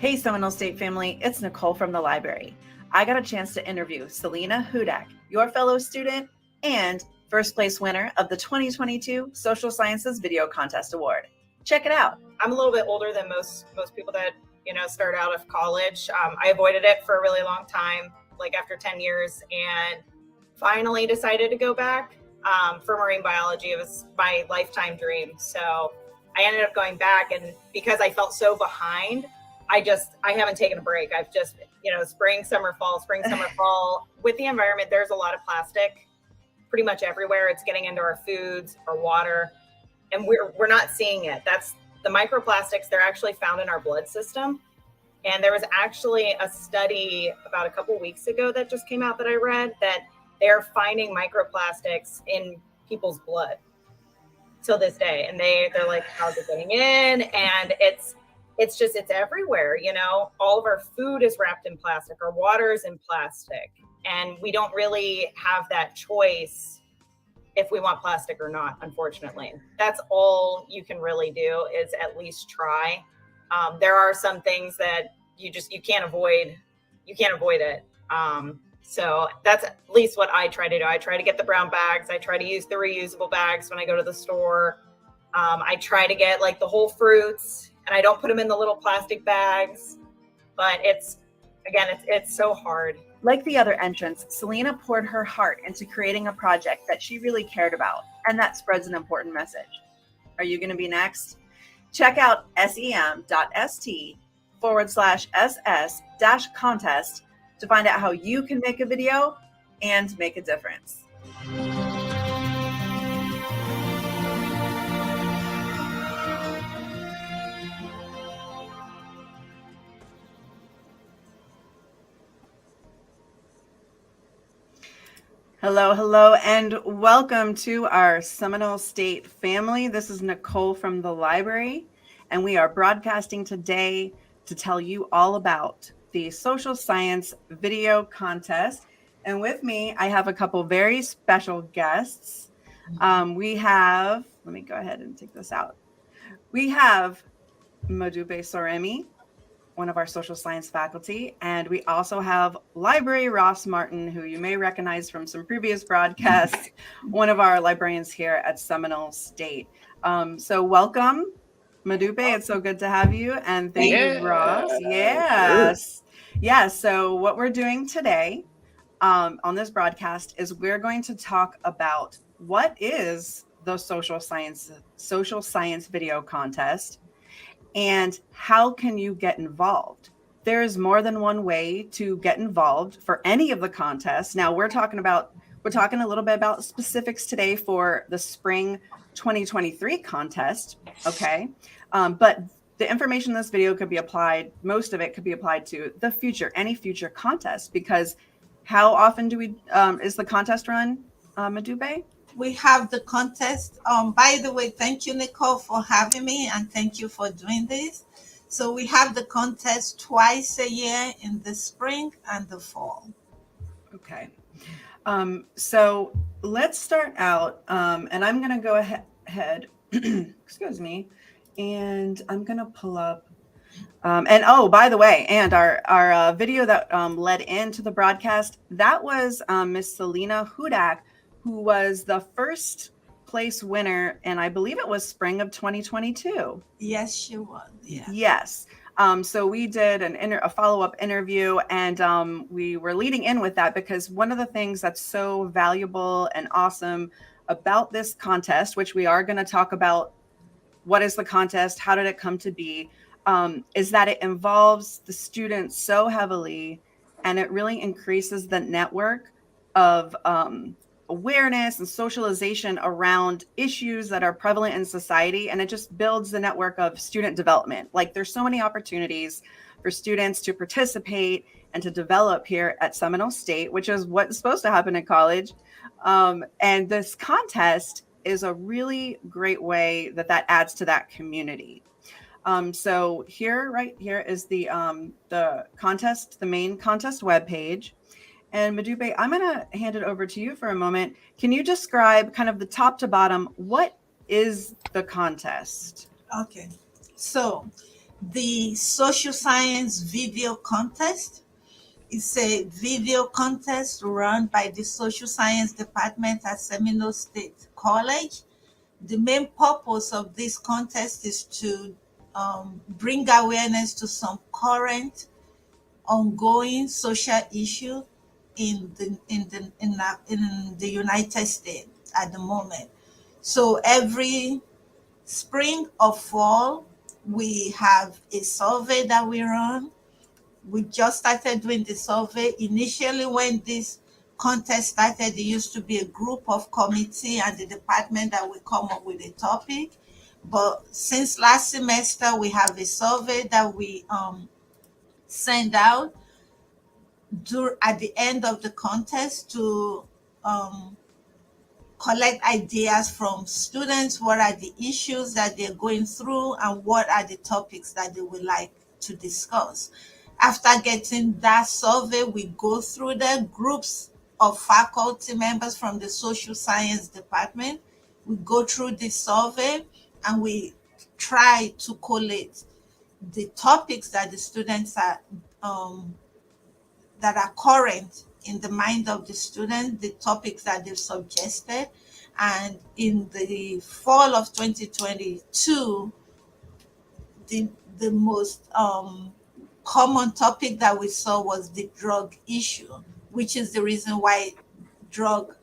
Hey, Seminole State Family, it's Nicole from the library. I got a chance to interview Selena Hudak, your fellow student and first place winner of the 2022 Social Sciences Video Contest Award. Check it out. I'm a little bit older than most people that start out of college. I avoided it for a really long time, like after 10 years, and finally decided to go back for marine biology. It was my lifetime dream. So I ended up going back, and because I felt so behind, I haven't taken a break. I've just, spring, summer, fall. With the environment, there's a lot of plastic pretty much everywhere. It's getting into our foods, our water, and we're not seeing it. That's the microplastics. They're actually found in our blood system. And there was actually a study about a couple weeks ago that just came out that I read that they're finding microplastics in people's blood till this day. And they're like, how's it getting in? And it's everywhere. All of our food is wrapped in plastic. Our water is in plastic. And we don't really have that choice if we want plastic or not, unfortunately. That's all you can really do is at least try. There are some things that you can't avoid. You can't avoid it. So that's at least what I try to do. I try to get the brown bags. I try to use the reusable bags when I go to the store. I try to get like the whole fruits, and I don't put them in the little plastic bags, but it's so hard. Like the other entrants, Selena poured her heart into creating a project that she really cared about, and that spreads an important message. Are you going to be next? Check out sem.st/ss-contest to find out how you can make a video and make a difference. Hello, and welcome to our Seminole State family. This is Nicole from the library, and we are broadcasting today to tell you all about the Social Science Video Contest. And with me, I have a couple very special guests. Let me go ahead and take this out. We have Modupe Soremi, one of our social science faculty, and we also have Library Ross Martin, who you may recognize from some previous broadcasts, one of our librarians here at Seminole State. So welcome, Modupe. It's so good to have you, and thank you, Ross. Yes. So what we're doing today on this broadcast is we're going to talk about what is the social science video contest, and how can you get involved? There's more than one way to get involved for any of the contests. Now we're talking a little bit about specifics today for the spring 2023 contest. Okay. But the information in this video could be applied, most of it could be applied to any future contest, because how often is the contest run, Modupe? We have the contest. By the way, thank you, Nicole, for having me, and thank you for doing this. So we have the contest twice a year in the spring and the fall. Okay. So let's start out, and I'm going to go ahead, excuse me, and I'm going to pull up, and by the way, and our video that led into the broadcast, that was Miss Selena Hudak, who was the first place winner, and I believe it was spring of 2022. Yes, she was. Yeah. Yes. So we did a follow-up interview, and we were leading in with that because one of the things that's so valuable and awesome about this contest, which we are going to talk about, what is the contest, how did it come to be, is that it involves the students so heavily, and it really increases the network of awareness and socialization around issues that are prevalent in society, and it just builds the network of student development. Like, there's so many opportunities for students to participate and to develop here at Seminole State, which is what's supposed to happen in college. And this contest is a really great way that adds to that community. So right here is the contest, the main contest webpage. And Modupe, I'm going to hand it over to you for a moment. Can you describe kind of the top to bottom, what is the contest? Okay. So the social science video contest. It's a video contest run by the social science department at Seminole State College. The main purpose of this contest is to bring awareness to some current ongoing social issue in the United States at the moment. So every spring or fall, we have a survey that we run. We just started doing the survey. Initially, when this contest started, there used to be a group of committee and the department that will come up with a topic. But since last semester, we have a survey that we send out at the end of the contest to um, collect ideas from students. What are the issues that they're going through, and what are the topics that they would like to discuss? After getting that survey, we go through the groups of faculty members from the social science department. We go through the survey and we try to collate the topics that the students are that are current in the mind of the student, the topics that they've suggested. And in the fall of 2022, the most common topic that we saw was the drug issue, which is the reason why drug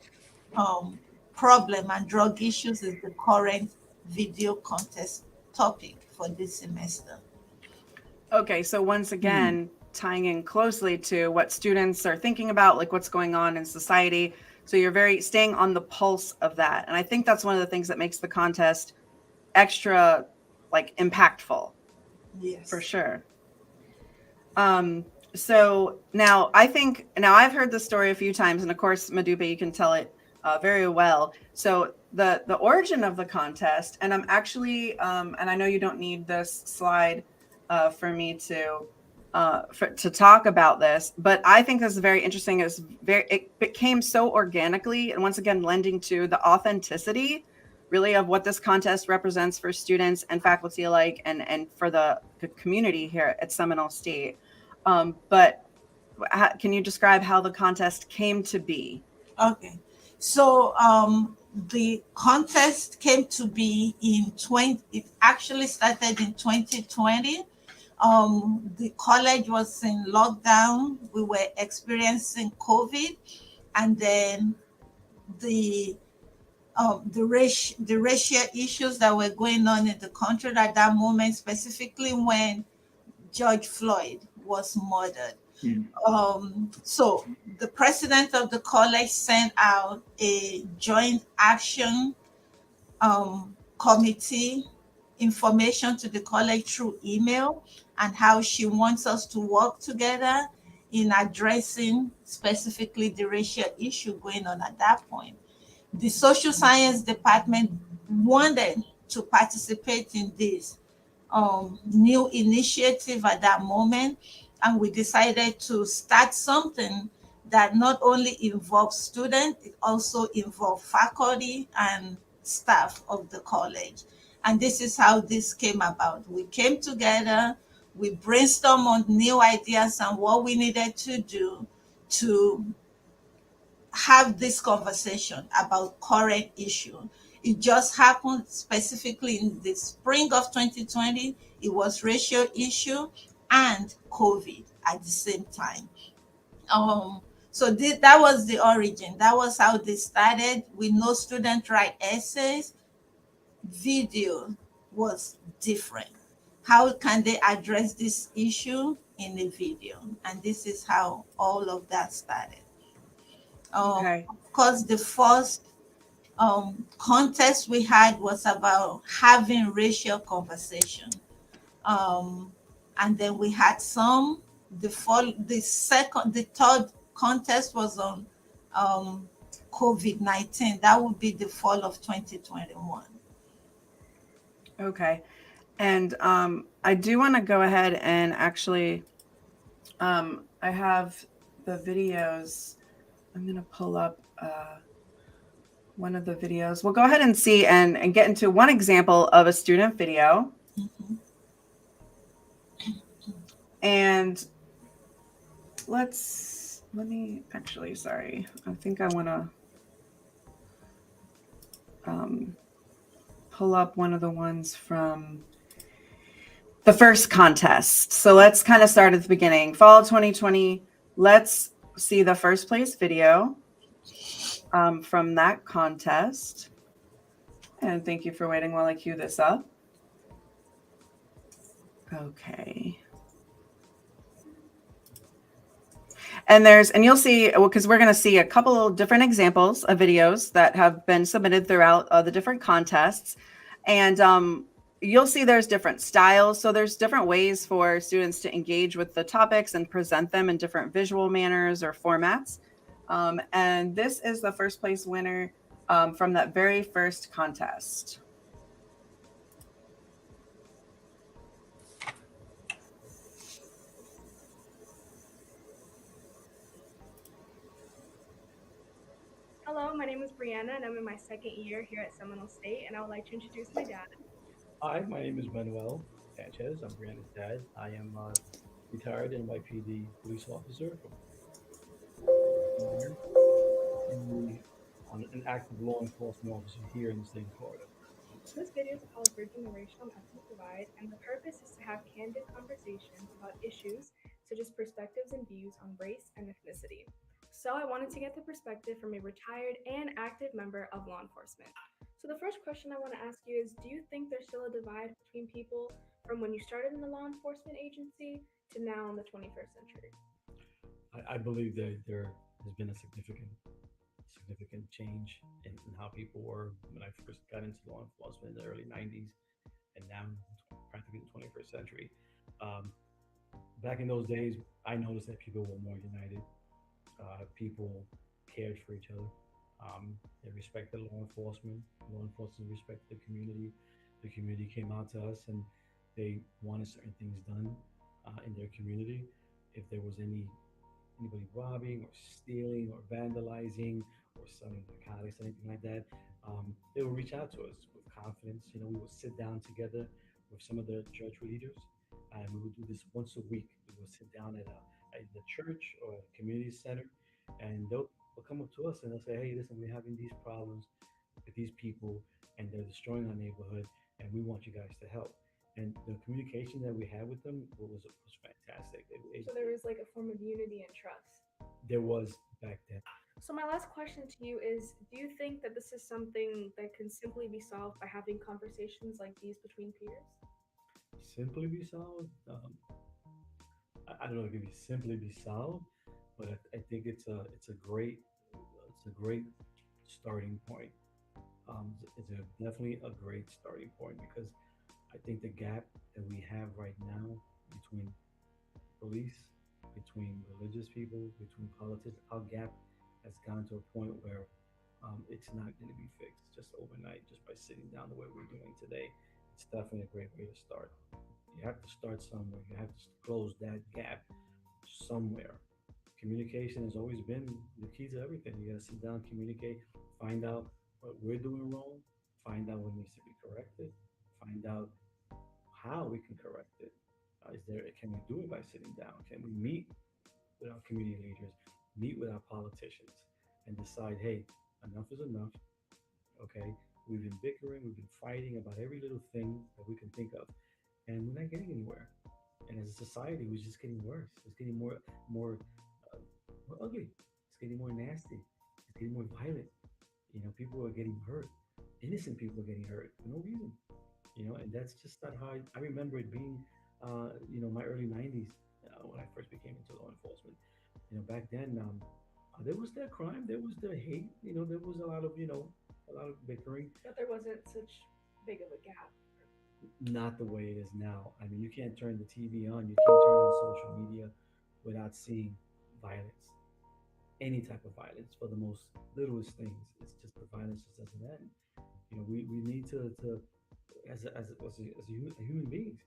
problem and drug issues is the current video contest topic for this semester. Okay, so once again, tying in closely to what students are thinking about, like what's going on in society. So you're very staying on the pulse of that. And I think that's one of the things that makes the contest extra like impactful. Yes. For sure. So now I've heard this story a few times, and of course, Madupe, you can tell it very well. So the origin of the contest, and I'm actually, and I know you don't need this slide for me to talk about this, but I think this is very interesting. It became so organically, and once again, lending to the authenticity really of what this contest represents for students and faculty alike, and for the community here at Seminole State. But can you describe how the contest came to be? Okay. So the contest came to be it actually started in 2020. The college was in lockdown. We were experiencing COVID, and then the racial issues that were going on in the country at that moment, specifically when George Floyd was murdered. So the president of the college sent out a joint action committee information to the college through email, and how she wants us to work together in addressing specifically the racial issue going on at that point. The social science department wanted to participate in this new initiative at that moment, and we decided to start something that not only involves students, it also involves faculty and staff of the college. And this is how this came about. We came together, we brainstormed on new ideas and what we needed to do to have this conversation about current issue. It just happened specifically in the spring of 2020. It was racial issue and COVID at the same time. So that was the origin. That was how this started. We know students write essays. Video was different. How can they address this issue in a video? And this is how all of that started. Okay. Of course, the first contest we had was about having racial conversation. And then we had some. The third contest was on COVID-19. That would be the fall of 2021. Okay. And I do want to go ahead and actually, I have the videos. I'm going to pull up one of the videos. We'll go ahead and see and get into one example of a student video. Mm-hmm. And let me actually, sorry, I think I want to um, pull up one of the ones from the first contest. So let's kind of start at the beginning. Fall 2020. Let's see the first place video from that contest. And thank you for waiting while I cue this up. Okay. And you'll see, because we're going to see a couple of different examples of videos that have been submitted throughout the different contests. And you'll see there's different styles. So there's different ways for students to engage with the topics and present them in different visual manners or formats. And this is the first place winner from that very first contest. Hello, my name is Brianna, and I'm in my second year here at Seminole State, and I would like to introduce my dad. Hi, my name is Manuel Sanchez. I'm Brianna's dad. I am a retired NYPD police officer from here, and an active law enforcement officer here in the state of Florida. This video is called Bridging the Racial and Ethnic Divide, and the purpose is to have candid conversations about issues such as perspectives and views on race and ethnicity. So I wanted to get the perspective from a retired and active member of law enforcement. So the first question I want to ask you is, do you think there's still a divide between people from when you started in the law enforcement agency to now in the 21st century? I believe that there has been a significant change in how people were when I first got into law enforcement in the early 90s and now practically the 21st century. Um, Back in those days, I noticed that people were more united. People cared for each other. They respected law enforcement. Law enforcement respected the community. The community came out to us and they wanted certain things done in their community. If there was anybody robbing or stealing or vandalizing or selling narcotics, anything like that, they would reach out to us with confidence. You know, we would sit down together with some of the church leaders, and we would do this once a week. We would sit down at the church or a community center, and they'll come up to us and they'll say, "Hey, listen, we're having these problems with these people, and they're destroying our neighborhood, and we want you guys to help." And the communication that we had with them was fantastic. So there was like a form of unity and trust. There was back then. So my last question to you is, do you think that this is something that can simply be solved by having conversations like these between peers? Simply be solved. I don't know if it can be simply be solved, but I think it's a great starting point. It's definitely a great starting point because I think the gap that we have right now between police, between religious people, between politics, our gap has gone to a point where it's not going to be fixed just overnight, just by sitting down the way we're doing today. It's definitely a great way to start. You have to start somewhere. You have to close that gap somewhere. Communication has always been the key to everything. You got to sit down, communicate, find out what we're doing wrong, find out what needs to be corrected, find out how we can correct it. Can we do it by sitting down? Can we meet with our community leaders, meet with our politicians, and decide, hey, enough is enough. Okay, we've been bickering, we've been fighting about every little thing that we can think of, and we're not getting anywhere. And as a society, we're just getting worse. It's getting uh, more ugly. It's getting more nasty. It's getting more violent. You know, people are getting hurt. Innocent people are getting hurt for no reason. You know, and that's just not how I remember it being. My early '90s when I first became into law enforcement. You know, back then there was the crime, there was the hate. You know, there was a lot of bickering. But there wasn't such big of a gap. Not the way it is now. I mean, you can't turn the TV on, you can't turn on social media without seeing violence, any type of violence for the most littlest things. It's just the violence just doesn't end. You know, we need to as human beings,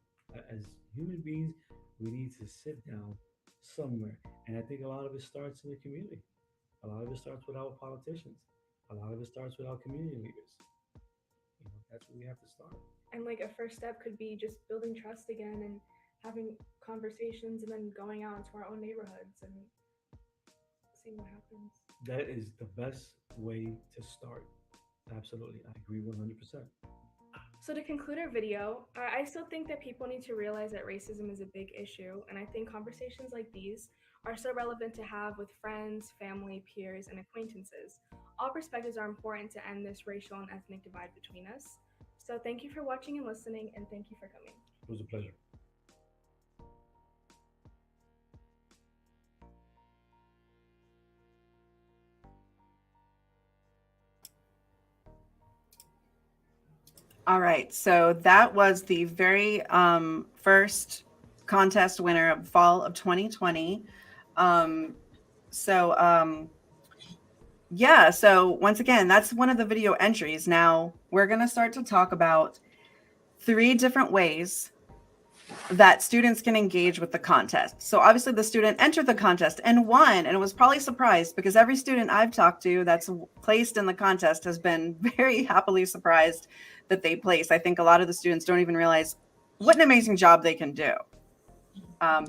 as human beings, we need to sit down somewhere. And I think a lot of it starts in the community. A lot of it starts with our politicians. A lot of it starts with our community leaders. You know, that's where we have to start. And like a first step could be just building trust again and having conversations and then going out into our own neighborhoods and seeing what happens. That is the best way to start. Absolutely, I agree 100%. So to conclude our video, I still think that people need to realize that racism is a big issue, and I think conversations like these are so relevant to have with friends, family, peers, and acquaintances. All perspectives are important to end this racial and ethnic divide between us. So thank you for watching and listening, and thank you for coming. It was a pleasure. All right, so that was the very first contest winner of fall of 2020. Yeah, so once again, that's one of the video entries. Now we're going to start to talk about 3 different ways that students can engage with the contest. So obviously the student entered the contest and won, and was probably surprised because every student I've talked to that's placed in the contest has been very happily surprised that they placed. I think a lot of the students don't even realize what an amazing job they can do. There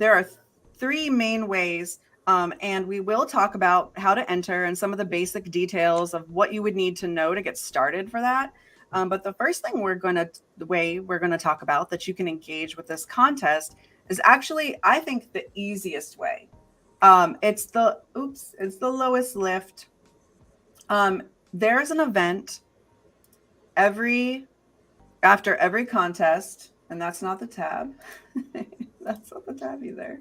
are 3 main ways, and we will talk about how to enter and some of the basic details of what you would need to know to get started for that. But the first thing the way we're going to talk about that you can engage with this contest is actually, I think, the easiest way. It's the lowest lift. There's an event after every contest, and that's not the tab. That's not the tab either.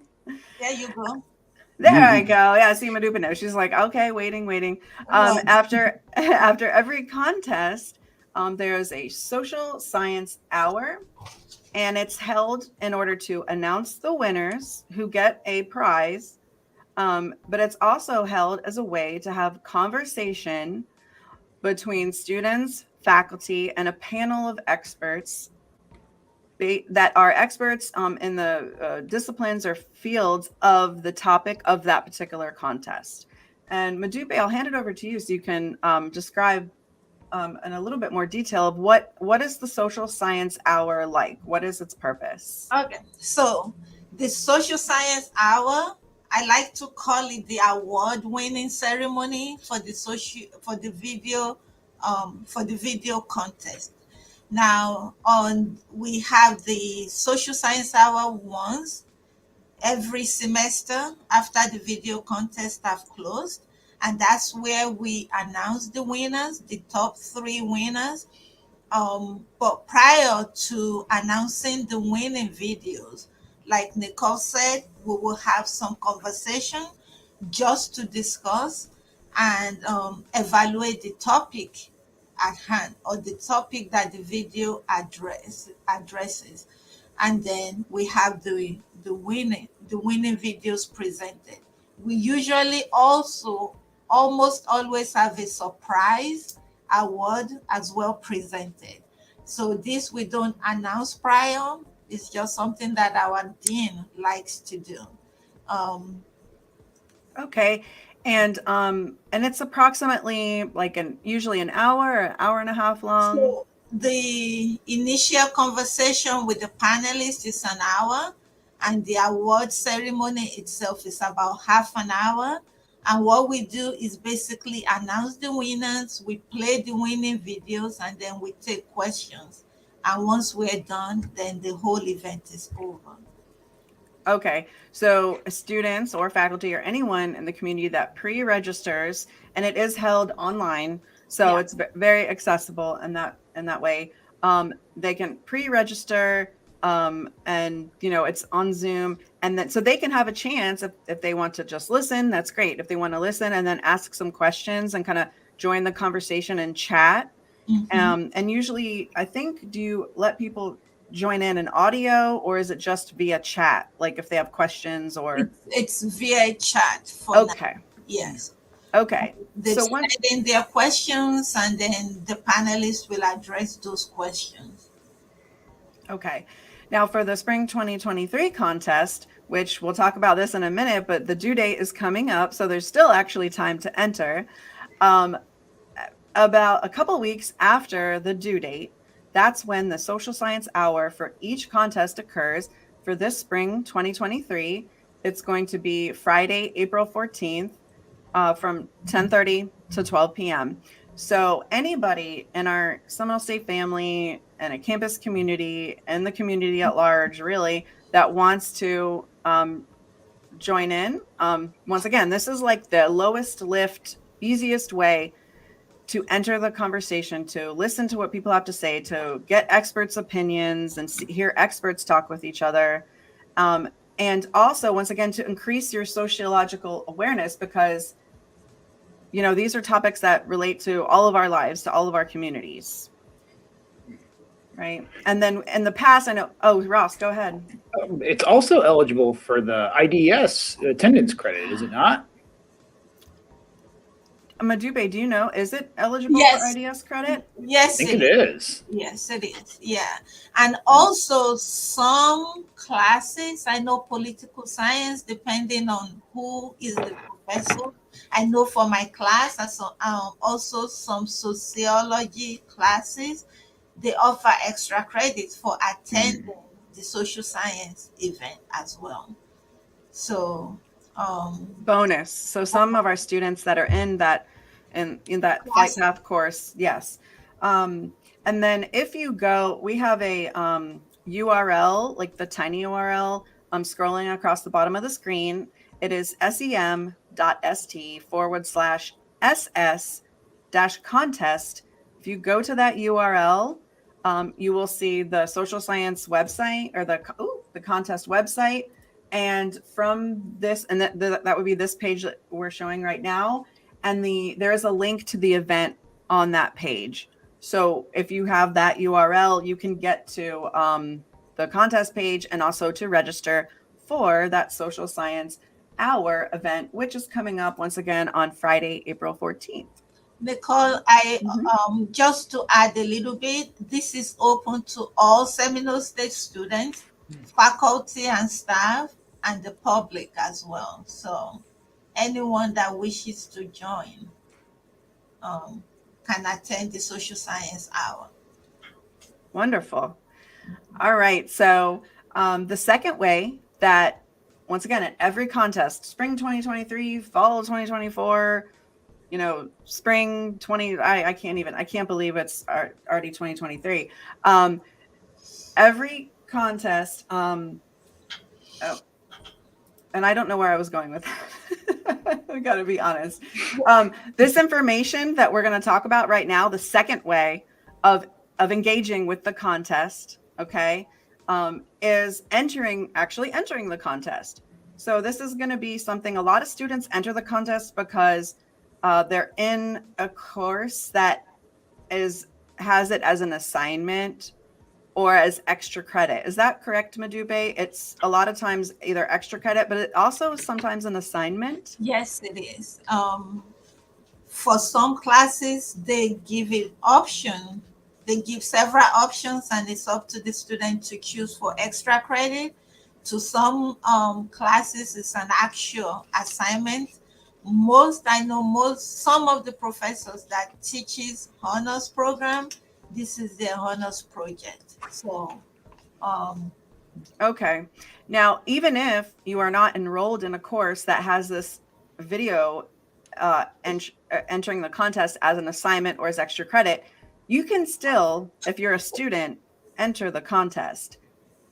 There you go. There I go. Yeah, see Madupa knows. She's like, okay, waiting. After every contest, there's a social science hour, and it's held in order to announce the winners who get a prize. But it's also held as a way to have conversation between students, faculty, and a panel of experts that are experts in the disciplines or fields of the topic of that particular contest. And Madupe, I'll hand it over to you so you can describe in a little bit more detail of what is the social science hour like? What is its purpose? Okay, so the social science hour, I like to call it the award-winning ceremony for the video contest. Now, we have the social science hour once every semester after the video contest have closed, and that's where we announce the winners, the top 3 winners. But prior to announcing the winning videos, like Nicole said, we will have some conversation just to discuss and evaluate the topic at hand, or the topic that the video addresses. And then we have the winning videos presented. We usually also almost always have a surprise award as well presented. So this we don't announce prior. It's just something that our dean likes to do. Okay. And it's approximately like usually an hour and a half long. So the initial conversation with the panelists is an hour, and the award ceremony itself is about half an hour. And what we do is basically announce the winners, we play the winning videos, and then we take questions. And once we're done, then the whole event is over. Okay, so students or faculty or anyone in the community that pre-registers, and it is held online, so it's very accessible in that way. They can pre-register, and it's on Zoom, and then so they can have a chance if they want to just listen. That's great. If they want to listen and then ask some questions and kind of join the conversation and chat. Mhm. And usually, I think, do you let people join in audio, or is it just via chat? Like if they have questions or It's via chat for now. okay. Yes. Okay. They So send in their questions, and then the panelists will address those questions. Okay. Now for the spring 2023 contest, which we'll talk about this in a minute, but the due date is coming up, so there's still actually time to enter. About a couple weeks after the due date, that's when the social science hour for each contest occurs. For this spring 2023, it's going to be Friday, April 14th, from 10:30 to 12 p.m. So anybody in our Seminole State family and a campus community and the community at large, really, that wants to join in. Once again, this is like the lowest lift, easiest way to enter the conversation, to listen to what people have to say, to get experts' opinions and hear experts talk with each other. And also, once again, to increase your sociological awareness, because, you know, these are topics that relate to all of our lives, to all of our communities. Right. And then in the past, I know, oh, Ross, go ahead. It's also eligible for the IDS attendance credit, is it not? Madube, do you know, is it eligible Yes. for IDS credit? I Yes, think it is. Yes, it is. Yeah. And also some classes, I know political science, depending on who is the professor. I know for my class, also some sociology classes, they offer extra credits for attending the social science event as well. So bonus. So some of our students that are in that flight path course, yes. And then if you go, we have a URL, like the tiny URL, scrolling across the bottom of the screen. It is sem.st/ss-contest. If you go to that URL, you will see the social science website, or the contest website. And from this, and that would be this page that we're showing right now. And there is a link to the event on that page. So if you have that URL, you can get to the contest page and also to register for that social science hour event, which is coming up once again on Friday, April 14th. Nicole, just to add a little bit, this is open to all Seminole State students, faculty and staff, and the public as well. So anyone that wishes to join can attend the social science hour. Wonderful. All right. So the second way that, once again, at every contest, spring 2023, fall 2024, you know, spring 20, I can't believe it's already 2023. Every contest, and I don't know where I was going with that. I gotta be honest. This information that we're going to talk about right now, the second way of engaging with the contest, okay, is actually entering the contest. So this is going to be something a lot of students enter the contest because they're in a course that has it as an assignment or as extra credit. Is that correct, Madube? It's a lot of times either extra credit, but it also is sometimes an assignment. Yes, it is. For some classes, they give it option. They give several options, and it's up to the student to choose for extra credit. To some classes, it's an actual assignment. Some of the professors that teaches honors program, this is their honors project. So okay. Now, even if you are not enrolled in a course that has this video entering the contest as an assignment or as extra credit, you can still, if you're a student, enter the contest.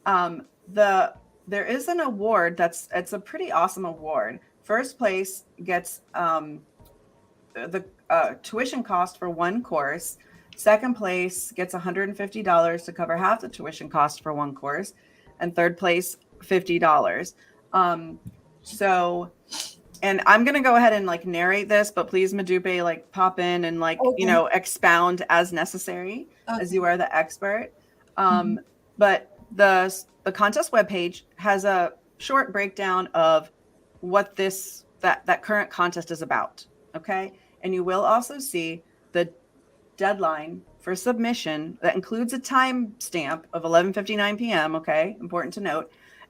There is an award it's a pretty awesome award. First place gets the tuition cost for one course. Second place gets $150 to cover half the tuition cost for one course. And third place, $50. So, and I'm going to go ahead and like narrate this, but please, Madube, like pop in and like, okay. you know, expound as necessary, as you are the expert. But the contest webpage has a short breakdown of what that current contest is about. Okay. And you will also see the deadline for submission that includes a time stamp of 11:59 p.m. Okay. Important to note,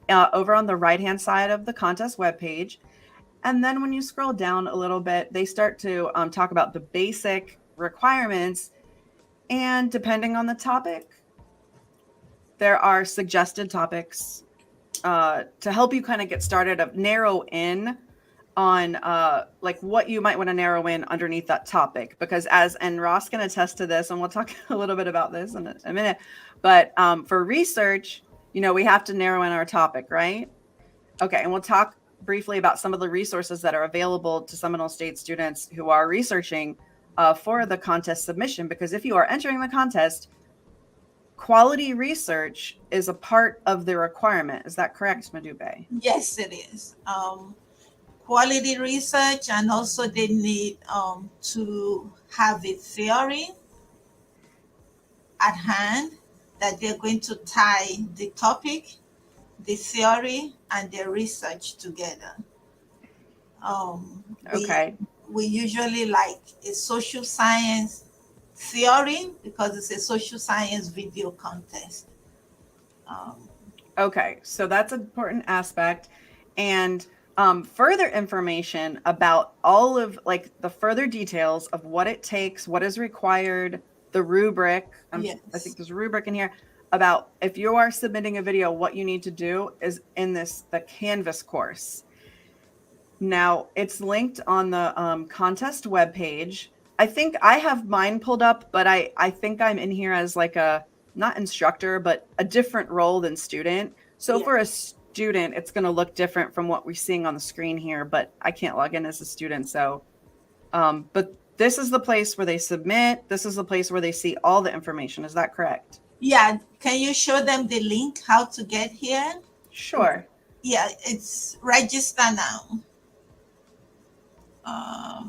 over on the right-hand side of the contest webpage. And then when you scroll down a little bit, they start to talk about the basic requirements. And depending on the topic, there are suggested topics to help you kind of get started, of narrow in on like what you might want to narrow in underneath that topic, because and Ross can attest to this, and we'll talk a little bit about this in a minute, but for research, we have to narrow in our topic, right? Okay, and we'll talk briefly about some of the resources that are available to Seminole State students who are researching for the contest submission, because if you are entering the contest, quality research is a part of the requirement. Is that correct, Madube? Yes, it is. Quality research, and also they need to have a theory at hand that they're going to tie the topic, the theory, and the research together. Okay. We usually like a social science theory because it's a social science video contest. Okay, so that's an important aspect. And further information about all of like the further details of what it takes, what is required, the rubric. Yes. I think there's a rubric in here about if you are submitting a video, what you need to do is in the Canvas course. Now it's linked on the contest webpage. I think I have mine pulled up, but I think I'm in here as like a, not instructor, but a different role than student. So Yeah. for a student, it's going to look different from what we're seeing on the screen here, but I can't log in as a student. So, but this is the place where they submit. This is the place where they see all the information. Is that correct? Yeah. Can you show them the link how to get here? Sure. Yeah, it's register now.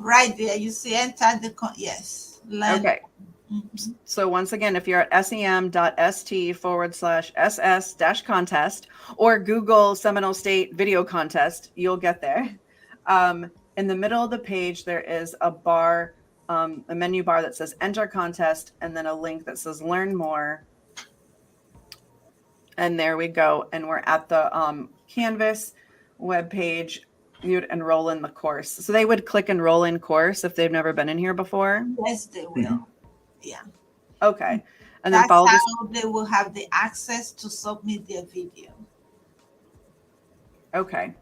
Right there, you see enter the yes. Learn. Okay. Mhm. So once again, if you're at sem.st/ss-contest or Google Seminole State video contest, you'll get there. In the middle of the page, there is a bar, a menu bar that says enter contest, and then a link that says learn more. And there we go. And we're at the Canvas webpage. You'd enroll in the course. So they would click enroll in course if they've never been in here before. Yes, they will. Yeah. Okay. And then That's follow this. how they will have the access to submit their video. Okay.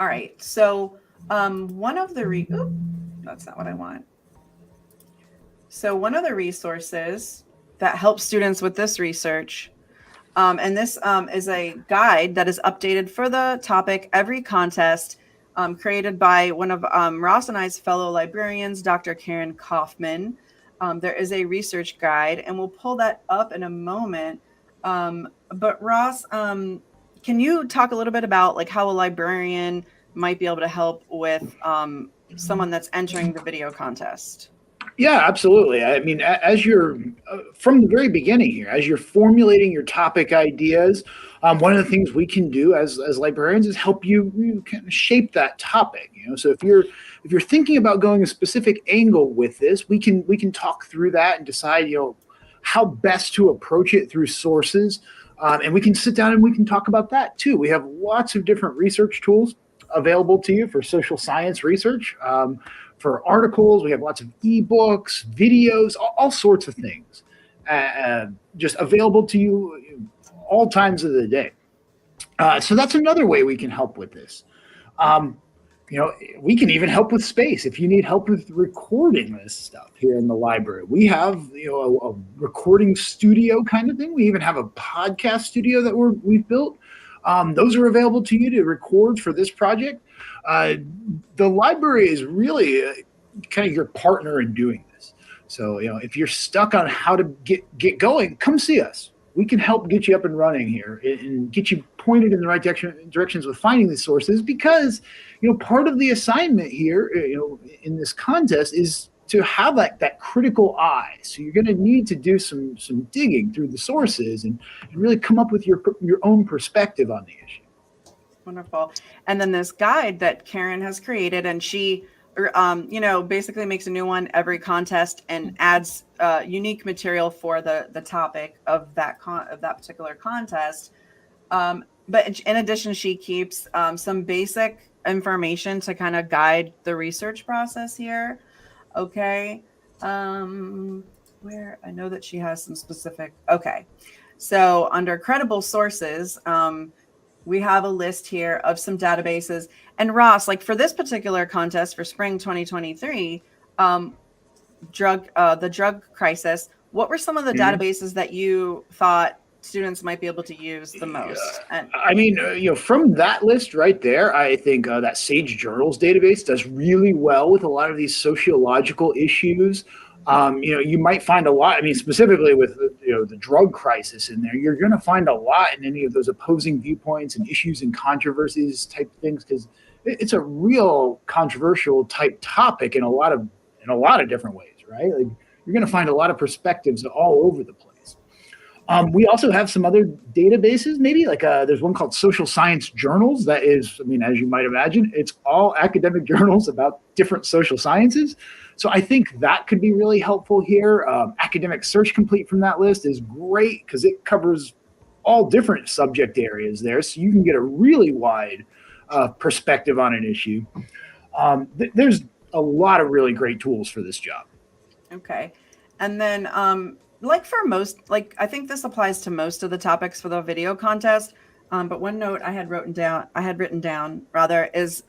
All right. So one of the that's not what I want. So one of the resources that helps students with this research, and this is a guide that is updated for the topic every contest, created by one of Ross and I's fellow librarians, Dr. Karen Kaufman. There is a research guide, and we'll pull that up in a moment. But Ross, can you talk a little bit about like how a librarian might be able to help with someone that's entering the video contest? Yeah, absolutely. I mean, as you're from the very beginning here, as you're formulating your topic ideas, one of the things we can do as librarians is help you kind of shape that topic. So if you're thinking about going a specific angle with this, we can talk through that and decide how best to approach it through sources, and we can sit down and we can talk about that too. We have lots of different research tools available to you for social science research. For articles, we have lots of ebooks, videos, all sorts of things just available to you all times of the day. So that's another way we can help with this. We can even help with space. If you need help with recording this stuff here in the library, we have a recording studio kind of thing. We even have a podcast studio that we've built. Those are available to you to record for this project. The library is really kind of your partner in doing this. So, if you're stuck on how to get going, come see us. We can help get you up and running here and get you pointed in the right directions with finding these sources, because, part of the assignment here, in this contest is to have that critical eye. So you're going to need to do some digging through the sources and really come up with your own perspective on the issue. Wonderful. And then this guide that Karen has created, and she, basically makes a new one every contest and adds unique material for the topic of that particular contest. But in addition, she keeps some basic information to kind of guide the research process here. Okay. Where I know that she has some specific. Okay. So under credible sources, we have a list here of some databases. And Ross, like for this particular contest for spring 2023, the drug crisis, what were some of the databases that you thought students might be able to use the most? And I mean, from that list right there, I think that Sage Journals database does really well with a lot of these sociological issues. You might find a lot. I mean, specifically with the drug crisis in there, you're going to find a lot in any of those opposing viewpoints and issues and controversies type things, because it's a real controversial type topic in a lot of different ways, right? Like you're going to find a lot of perspectives all over the place. We also have some other databases, maybe like there's one called Social Science Journals. That is, I mean, as you might imagine, it's all academic journals about different social sciences. So I think that could be really helpful here. Academic Search Complete from that list is great because it covers all different subject areas there. So you can get a really wide perspective on an issue. There's a lot of really great tools for this job. Okay. And then like for most, like I think this applies to most of the topics for the video contest. But one note I had written down rather is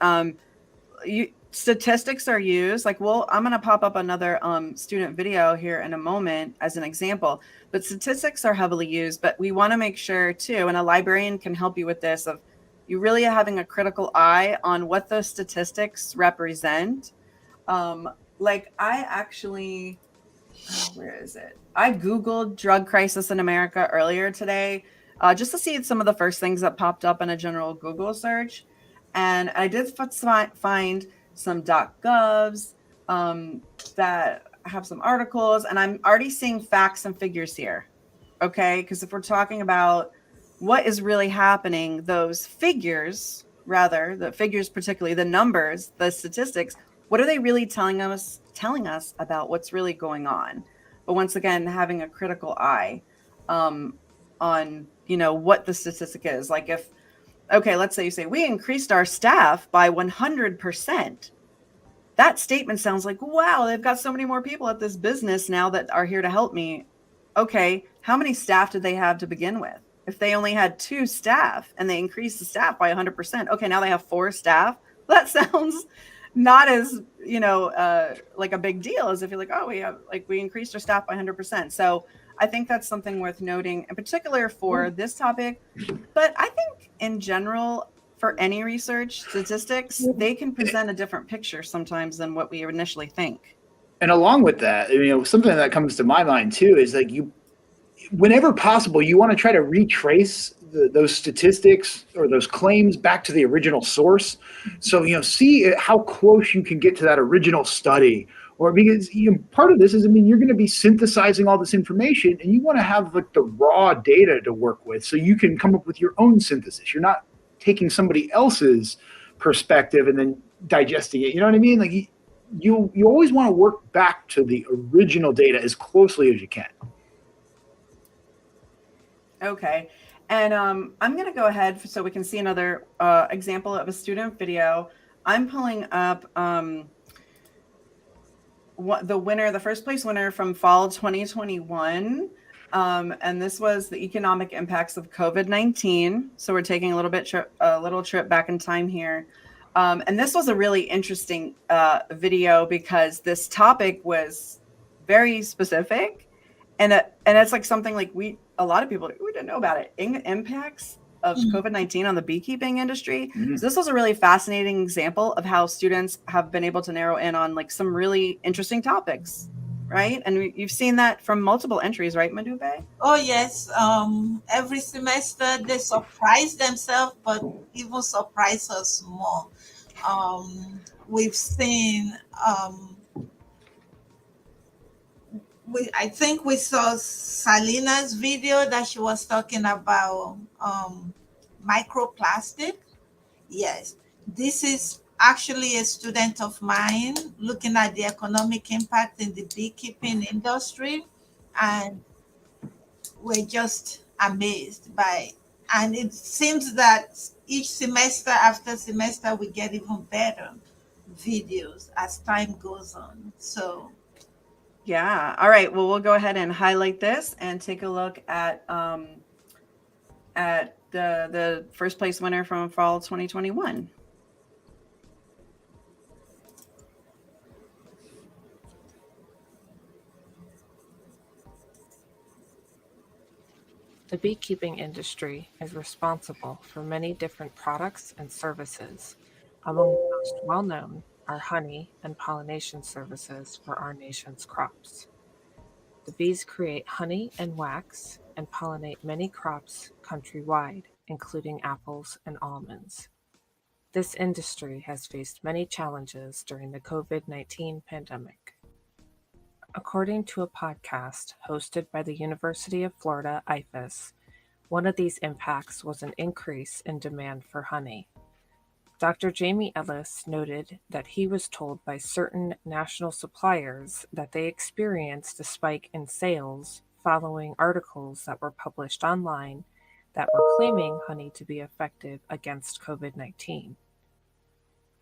statistics are used. Like, well, I'm going to pop up another student video here in a moment as an example, but statistics are heavily used, but we want to make sure too, and a librarian can help you with this, of you really having a critical eye on what those statistics represent. Like I actually, where is it? I Googled drug crisis in America earlier today, just to see some of the first things that popped up in a general Google search. And I did find some .govs that have some articles, and I'm already seeing facts and figures here. Okay, because if we're talking about what is really happening, those figures, rather the figures, particularly the numbers, the statistics, what are they really telling us about what's really going on? But once again, having a critical eye on what the statistic is. Like if, okay, let's say you say we increased our staff by 100%. That statement sounds like, wow, they've got so many more people at this business now that are here to help me. Okay, how many staff did they have to begin with? If they only had 2 staff and they increased the staff by 100%, okay, now they have 4 staff. That sounds not as, like a big deal as if you're like, oh, we increased our staff by 100%. So I think that's something worth noting, in particular for this topic. But I think in general, for any research, statistics, they can present a different picture sometimes than what we initially think. And along with that, something that comes to my mind too is like whenever possible, you want to try to retrace those statistics or those claims back to the original source. So, see how close you can get to that original study. Or because part of this is, you're going to be synthesizing all this information, and you want to have like the raw data to work with, so you can come up with your own synthesis. You're not taking somebody else's perspective and then digesting it. You know what I mean? Like you always want to work back to the original data as closely as you can. Okay. And I'm going to go ahead so we can see another example of a student video. I'm pulling up the first place winner from fall 2021. And this was the economic impacts of COVID-19. So we're taking a little trip back in time here. And this was a really interesting video because this topic was very specific. And it's like something like a lot of people, we didn't know about it. Impacts of COVID-19 on the beekeeping industry. So this was a really fascinating example of how students have been able to narrow in on like some really interesting topics, right? And you've seen that from multiple entries, right, Madube? Oh, yes. Every semester they surprise themselves, but even surprise us more. We've seen... I think we saw Salina's video that she was talking about microplastic. Yes, this is actually a student of mine looking at the economic impact in the beekeeping industry, and we're just amazed by it. And it seems that each semester after semester we get even better videos as time goes on. So yeah. All right. Well, we'll go ahead and highlight this and take a look at at the first place winner from fall 2021. The beekeeping industry is responsible for many different products and services. Among the most well-known are honey and pollination services for our nation's crops. The bees create honey and wax and pollinate many crops countrywide, including apples and almonds. This industry has faced many challenges during the COVID-19 pandemic. According to a podcast hosted by the University of Florida IFAS, one of these impacts was an increase in demand for honey. Dr. Jamie Ellis noted that he was told by certain national suppliers that they experienced a spike in sales following articles that were published online that were claiming honey to be effective against COVID-19.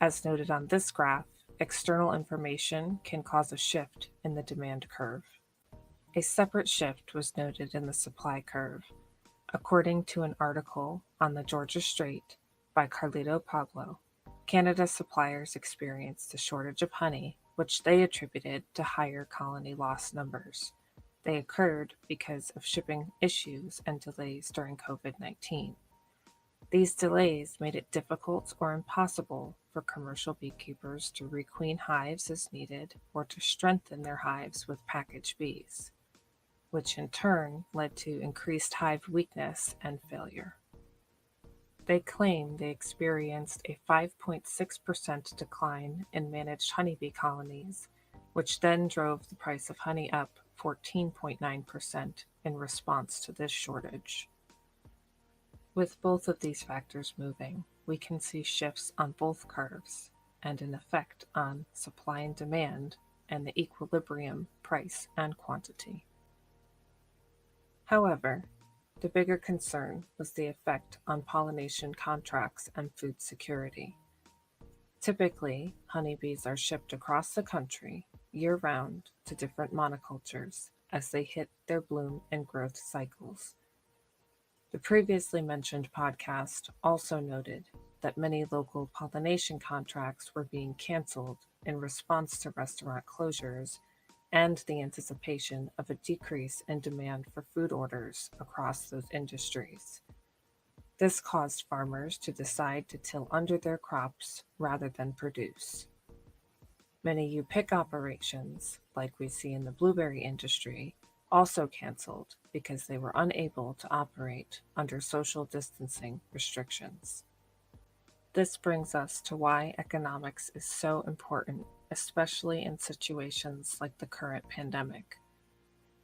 As noted on this graph, external information can cause a shift in the demand curve. A separate shift was noted in the supply curve. According to an article on the Georgia Strait by Carlito Pablo, Canada suppliers experienced a shortage of honey, which they attributed to higher colony loss numbers. They occurred because of shipping issues and delays during COVID-19. These delays made it difficult or impossible for commercial beekeepers to requeen hives as needed or to strengthen their hives with packaged bees, which in turn led to increased hive weakness and failure. They claim they experienced a 5.6% decline in managed honeybee colonies, which then drove the price of honey up 14.9% in response to this shortage. With both of these factors moving, we can see shifts on both curves and an effect on supply and demand and the equilibrium price and quantity. However, the bigger concern was the effect on pollination contracts and food security. Typically, honeybees are shipped across the country year-round to different monocultures as they hit their bloom and growth cycles. The previously mentioned podcast also noted that many local pollination contracts were being canceled in response to restaurant closures and the anticipation of a decrease in demand for food orders across those industries. This caused farmers to decide to till under their crops rather than produce. Many U-pick operations, like we see in the blueberry industry, also canceled because they were unable to operate under social distancing restrictions. This brings us to why economics is so important, especially in situations like the current pandemic.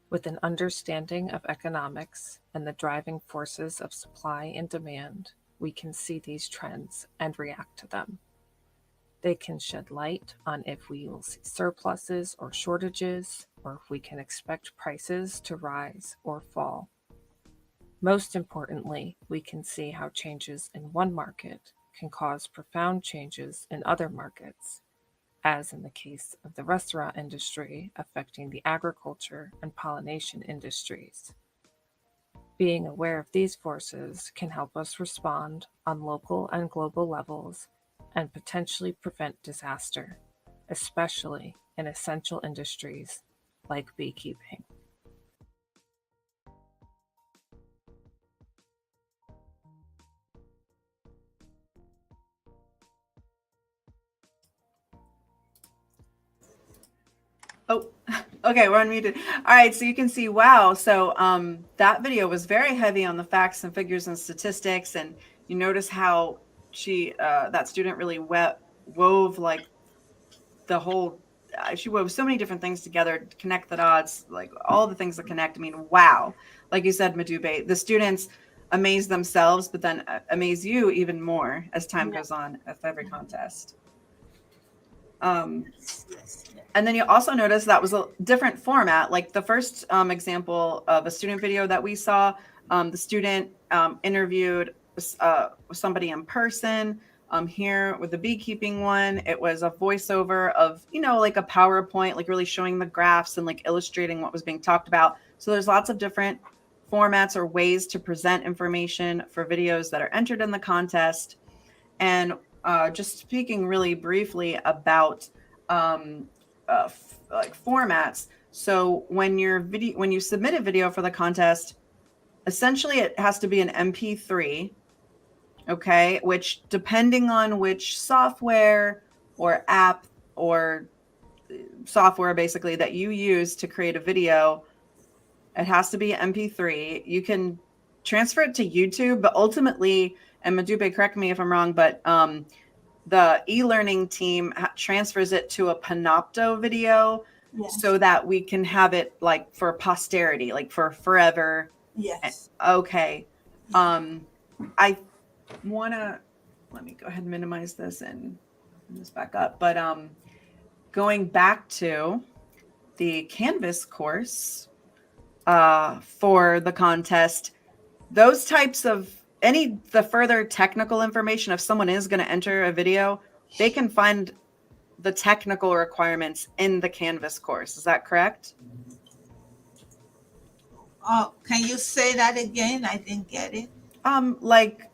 With an understanding of economics and the driving forces of supply and demand, we can see these trends and react to them. They can shed light on if we will see surpluses or shortages, or if we can expect prices to rise or fall. Most importantly, we can see how changes in one market can cause profound changes in other markets, as in the case of the restaurant industry affecting the agriculture and pollination industries. Being aware of these forces can help us respond on local and global levels and potentially prevent disaster, especially in essential industries like beekeeping. Oh, okay, we're unmuted. All right, so you can see, wow. So that video was very heavy on the facts and figures and statistics, and you notice how that student really wove like the whole. She wove so many different things together to connect the dots, like all the things that connect. I mean, wow. Like you said, Madube, the students amaze themselves, but then amaze you even more as time goes on with every contest. And then you also notice that was a different format. Like the first example of a student video that we saw, the student interviewed somebody in person. Here with the beekeeping one, it was a voiceover of, like a PowerPoint, like really showing the graphs and like illustrating what was being talked about. So there's lots of different formats or ways to present information for videos that are entered in the contest. And just speaking really briefly about like formats. So when you submit a video for the contest, essentially it has to be an MP3, okay, which depending on which software or app or software basically that you use to create a video, it has to be MP3. You can transfer it to YouTube, but ultimately, and Madupe, correct me if I'm wrong, but the e-learning team transfers it to a Panopto video, Yes. so that we can have it like for posterity, like for forever. Yes. Okay. I wanna, let me go ahead and minimize this and this back up. But going back to the Canvas course for the contest, those types of the further technical information, if someone is going to enter a video, they can find the technical requirements in the Canvas course. Is that correct? Can you say that again? I didn't get it. Like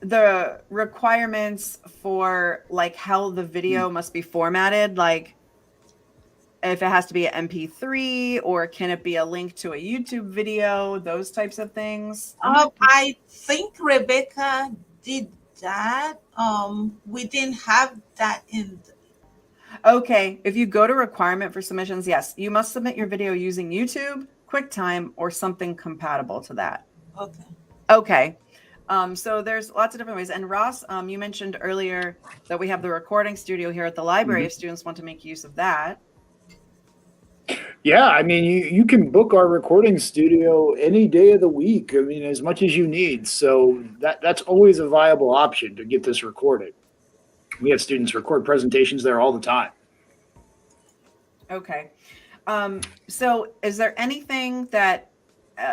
the requirements for like how the video must be formatted, like if it has to be an MP3 or can it be a link to a YouTube video, those types of things. I think Rebecca did that. We didn't have that in. Okay, if you go to requirement for submissions, yes, you must submit your video using YouTube, QuickTime, or something compatible to that. Okay. Okay. So there's lots of different ways. And Ross, you mentioned earlier that we have the recording studio here at the library if students want to make use of that. Yeah, I mean, you can book our recording studio any day of the week. I mean, as much as you need. So that's always a viable option to get this recorded. We have students record presentations there all the time. Okay. So is there anything that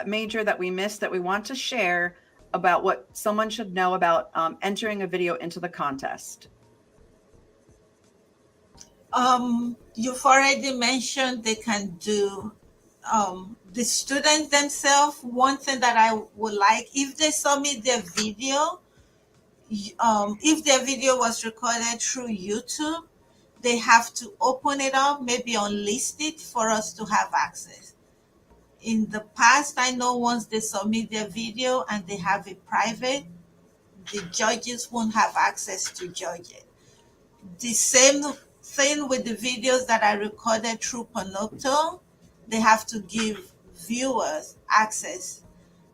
major that we missed that we want to share about what someone should know about entering a video into the contest? You've already mentioned they can do the students themselves. One thing that I would like, if they submit their video, if their video was recorded through YouTube, they have to open it up, maybe unlist it for us to have access. In the past, I know once they submit their video and they have it private, the judges won't have access to judge it. The same thing with the videos that I recorded through Panopto, they have to give viewers access.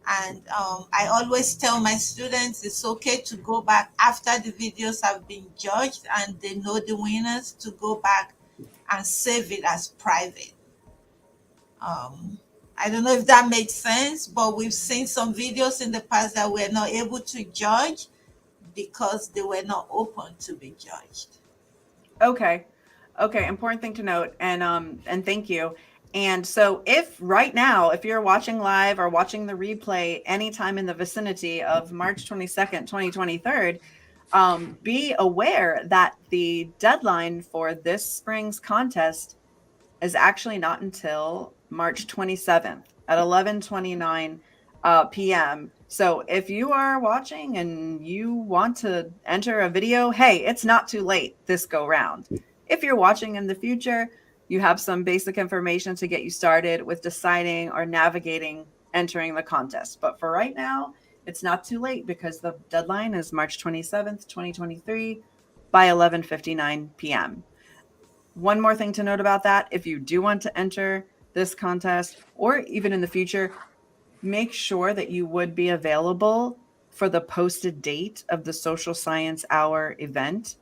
And I always tell my students it's okay to go back after the videos have been judged and they know the winners, to go back and save it as private. I don't know if that makes sense, but we've seen some videos in the past that we're not able to judge because they were not open to be judged. Okay. Important thing to note. And thank you. And so if right now, if you're watching live or watching the replay anytime in the vicinity of March 22nd, 2023, be aware that the deadline for this spring's contest is actually not until March 27th at 11:29 p.m. So if you are watching and you want to enter a video, hey, it's not too late this go round. If you're watching in the future, you have some basic information to get you started with deciding or navigating entering the contest. But for right now, it's not too late because the deadline is March 27th, 2023 by 11:59 p.m. One more thing to note about that, if you do want to enter this contest or even in the future, make sure that you would be available for the posted date of the social science hour event,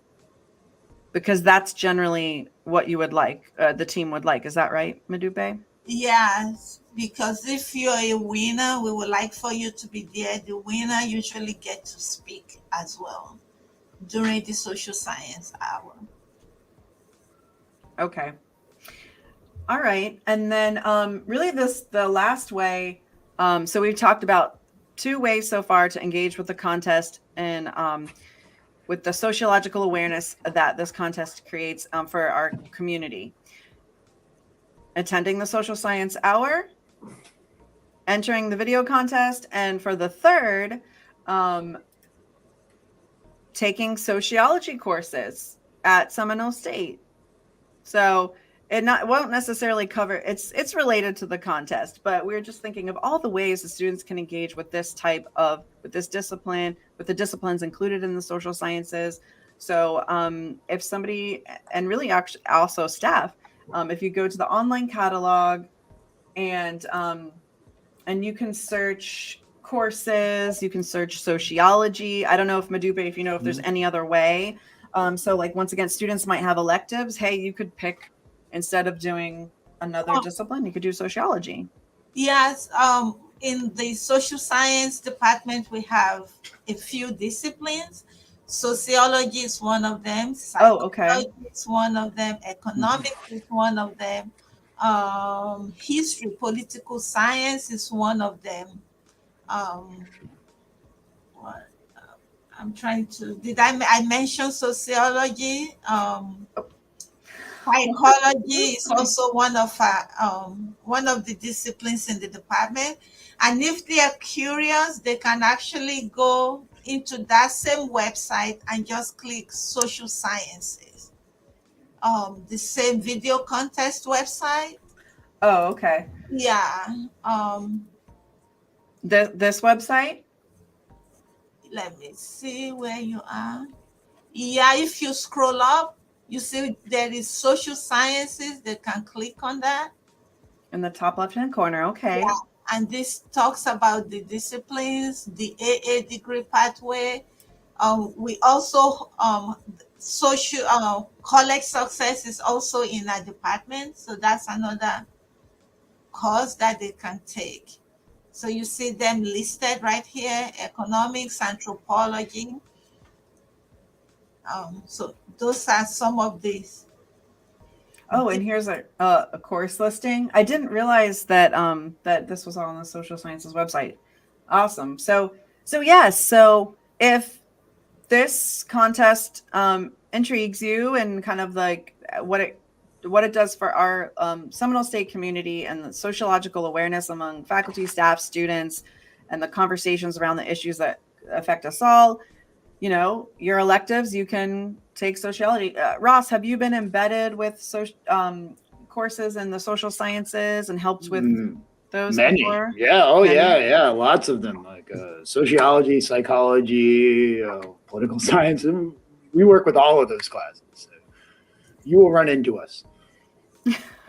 because that's generally what you would like, the team would like. Is that right, Madupe? Yes, because if you're a winner, we would like for you to be there. The winner usually get to speak as well during the social science hour. Okay. All right. And then really the last way, so we've talked about 2 ways so far to engage with the contest and with the sociological awareness that this contest creates for our community. Attending the social science hour entering the video contest, and for the third, taking sociology courses at Seminole State. So it won't necessarily cover, it's related to the contest, but we're just thinking of all the ways the students can engage with this discipline, with the disciplines included in the social sciences. So if somebody, and really actually also staff, if you go to the online catalog and you can search courses, you can search sociology. I don't know if Madupe, if you know if there's any other way. So like, once again, students might have electives. Hey, you could pick, instead of doing another discipline, you could do sociology. Yes, in the social science department, we have a few disciplines. Sociology is one of them. Psychology is one of them. Economics is one of them. History, political science is one of them. What, I'm trying to. I mention sociology? Psychology is also one of the disciplines in the department. And if they are curious, they can actually go into that same website and just click social sciences. The same video contest website. Oh, okay. Yeah. This website? Let me see where you are. Yeah, if you scroll up, you see there is social sciences. They can click on that. In the top left-hand corner, okay. Yeah. And this talks about the disciplines, the AA degree pathway. We also, social college success is also in our department. So that's another course that they can take. So you see them listed right here: economics, anthropology. So those are some of these. Oh, and here's a course listing. I didn't realize that that this was all on the social sciences website. Awesome. So yes. So if this contest intrigues you, and kind of like what it does for our Seminole State community, and the sociological awareness among faculty, staff, students, and the conversations around the issues that affect us all, you know, your electives, you can take sociology. Ross, have you been embedded with courses in the social sciences and helped with those many before? Yeah. Oh, many? Yeah, lots of them, like sociology, psychology, political science, and we work with all of those classes. So you will run into us.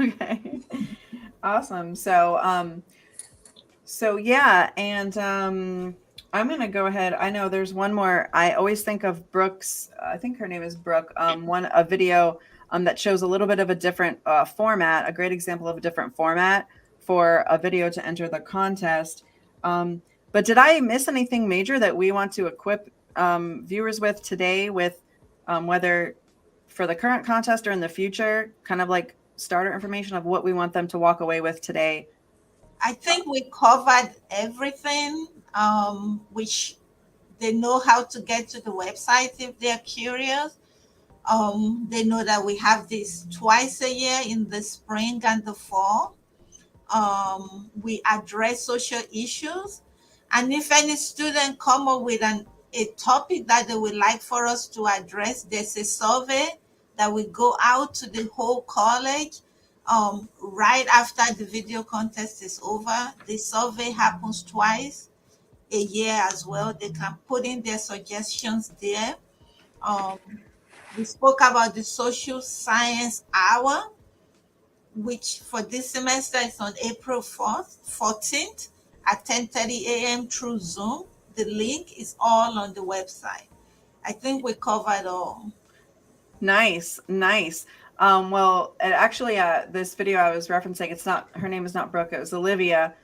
Okay. Awesome. So yeah, and I'm going to go ahead. I know there's one more. I always think of Brooke's, I think her name is Brooke, a video that shows a little bit of a different format, a great example of a different format for a video to enter the contest. But did I miss anything major that we want to equip viewers with today, with whether for the current contest or in the future, kind of like starter information of what we want them to walk away with today? I think we covered everything, which they know how to get to the website if they're curious. They know that we have this twice a year, in the spring and the fall. We address social issues. And if any student come up with a topic that they would like for us to address, there's a survey that we go out to the whole college right after the video contest is over. The survey happens twice a year as well. They can put in their suggestions there. We spoke about the social science hour, which for this semester is on April 14th at 10:30 a.m. through Zoom. The link is all on the website. I think we covered all. Nice. Well, actually, this video I was referencing, her name is not Brooke, it was Olivia.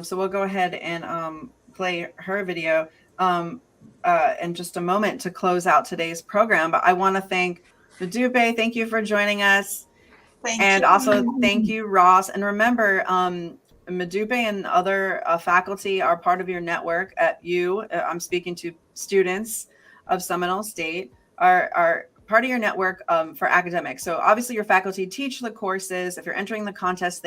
So we'll go ahead and play her video in just a moment to close out today's program. But I want to thank Madupe. Thank you for joining us. And also thank you, Ross. And remember, Madupe and other faculty are part of your network at U. I'm speaking to students of Seminole State, are part of your network for academics. So obviously your faculty teach the courses. If you're entering the contest,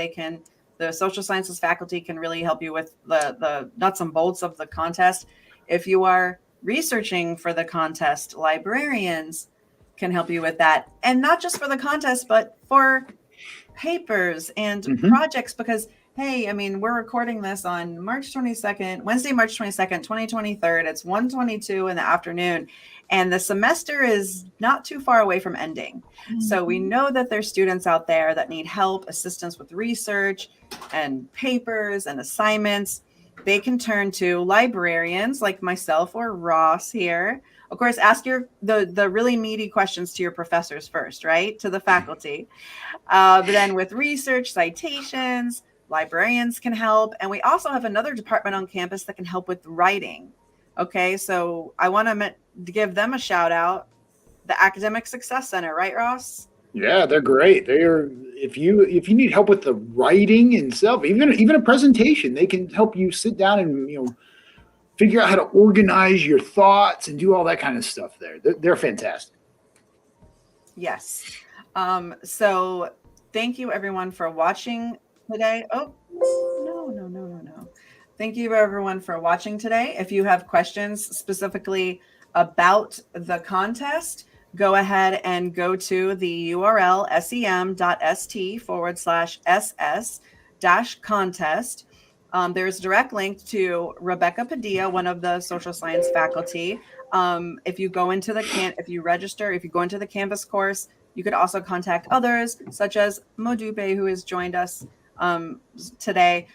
The social sciences faculty can really help you with the nuts and bolts of the contest. If you are researching for the contest, librarians can help you with that. And not just for the contest, but for papers and projects, because hey, I mean, we're recording this on March 22nd, Wednesday, March 22nd, 2023. It's 1:22 in the afternoon, and the semester is not too far away from ending. So we know that there's students out there that need help, assistance with research and papers and assignments. They can turn to librarians like myself or Ross here. Of course, ask the really meaty questions to your professors first, right? To the faculty. But then with research, citations, librarians can help. And we also have another department on campus that can help with writing. Okay, so I want to give them a shout out. The Academic Success Center, right, Ross? Yeah, they're great. They're if you need help with the writing and stuff, even a presentation, they can help you sit down and figure out how to organize your thoughts and do all that kind of stuff there. They're fantastic. Yes. So thank you everyone for watching today. Oh, no. Thank you everyone for watching today. If you have questions specifically about the contest, go ahead and go to the URL sem.st/ss-contest. There's a direct link to Rebecca Padilla, one of the social science faculty. If you go into if you go into the Canvas course, you could also contact others, such as Modupe, who has joined us today.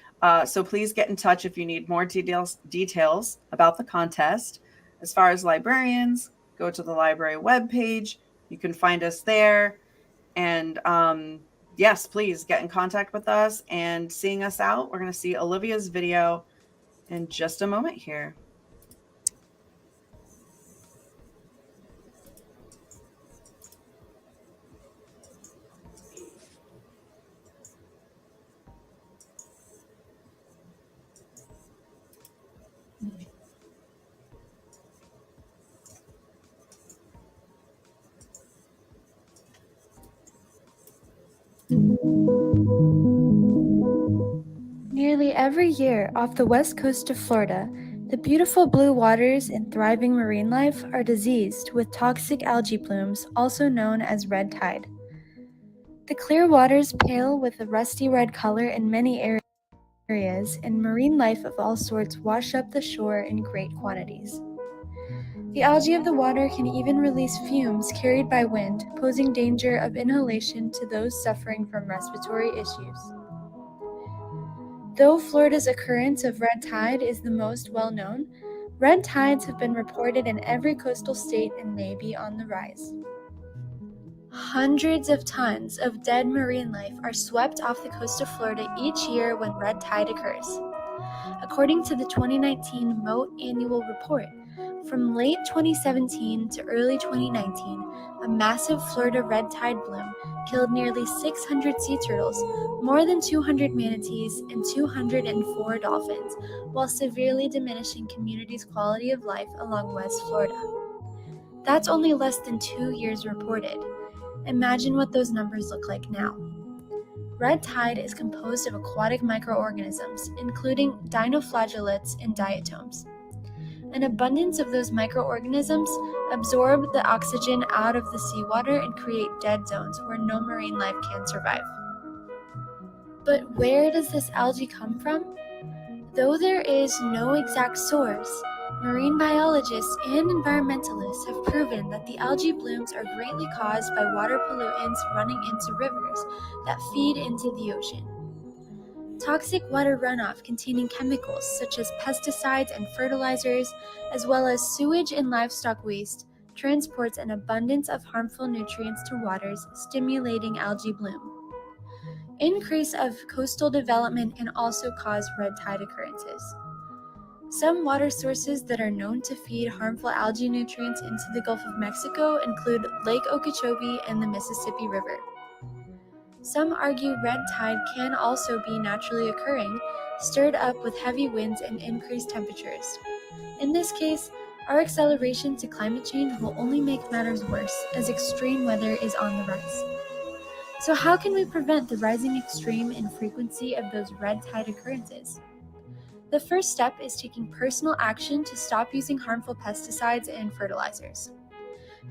So please get in touch if you need more details about the contest. As far as librarians, go to the library webpage. You can find us there. And yes, please get in contact with us and seeing us out. We're going to see Olivia's video in just a moment here. Nearly every year off the west coast of Florida, the beautiful blue waters and thriving marine life are diseased with toxic algae blooms, also known as red tide. The clear waters pale with a rusty red color in many areas, and marine life of all sorts wash up the shore in great quantities. The algae of the water can even release fumes carried by wind, posing danger of inhalation to those suffering from respiratory issues. Though Florida's occurrence of red tide is the most well-known, red tides have been reported in every coastal state and may be on the rise. Hundreds of tons of dead marine life are swept off the coast of Florida each year when red tide occurs. According to the 2019 MOAT annual report, from late 2017 to early 2019, a massive Florida red tide bloom killed nearly 600 sea turtles, more than 200 manatees, and 204 dolphins, while severely diminishing communities' quality of life along West Florida. That's only less than 2 years reported. Imagine what those numbers look like now. Red tide is composed of aquatic microorganisms, including dinoflagellates and diatoms. An abundance of those microorganisms absorb the oxygen out of the seawater and create dead zones where no marine life can survive. But where does this algae come from? Though there is no exact source, marine biologists and environmentalists have proven that the algae blooms are greatly caused by water pollutants running into rivers that feed into the ocean. Toxic water runoff containing chemicals such as pesticides and fertilizers, as well as sewage and livestock waste, transports an abundance of harmful nutrients to waters, stimulating algae bloom. Increase of coastal development can also cause red tide occurrences. Some water sources that are known to feed harmful algae nutrients into the Gulf of Mexico include Lake Okeechobee and the Mississippi River. Some argue red tide can also be naturally occurring, stirred up with heavy winds and increased temperatures. In this case, our acceleration to climate change will only make matters worse, as extreme weather is on the rise. So how can we prevent the rising extreme and frequency of those red tide occurrences? The first step is taking personal action to stop using harmful pesticides and fertilizers.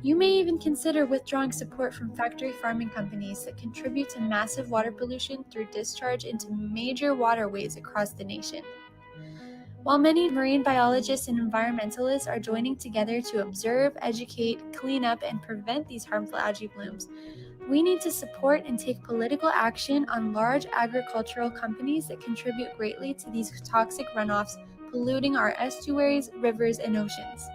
You may even consider withdrawing support from factory farming companies that contribute to massive water pollution through discharge into major waterways across the nation. While many marine biologists and environmentalists are joining together to observe, educate, clean up, and prevent these harmful algae blooms, we need to support and take political action on large agricultural companies that contribute greatly to these toxic runoffs, polluting our estuaries, rivers, and oceans.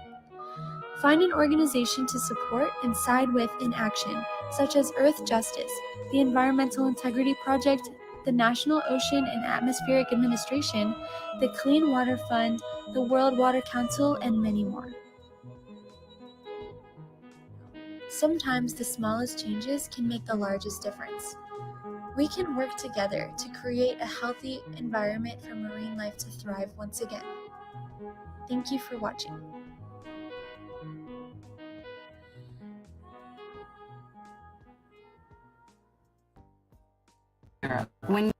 Find an organization to support and side with in action, such as Earth Justice, the Environmental Integrity Project, the National Ocean and Atmospheric Administration, the Clean Water Fund, the World Water Council, and many more. Sometimes the smallest changes can make the largest difference. We can work together to create a healthy environment for marine life to thrive once again. Thank you for watching. When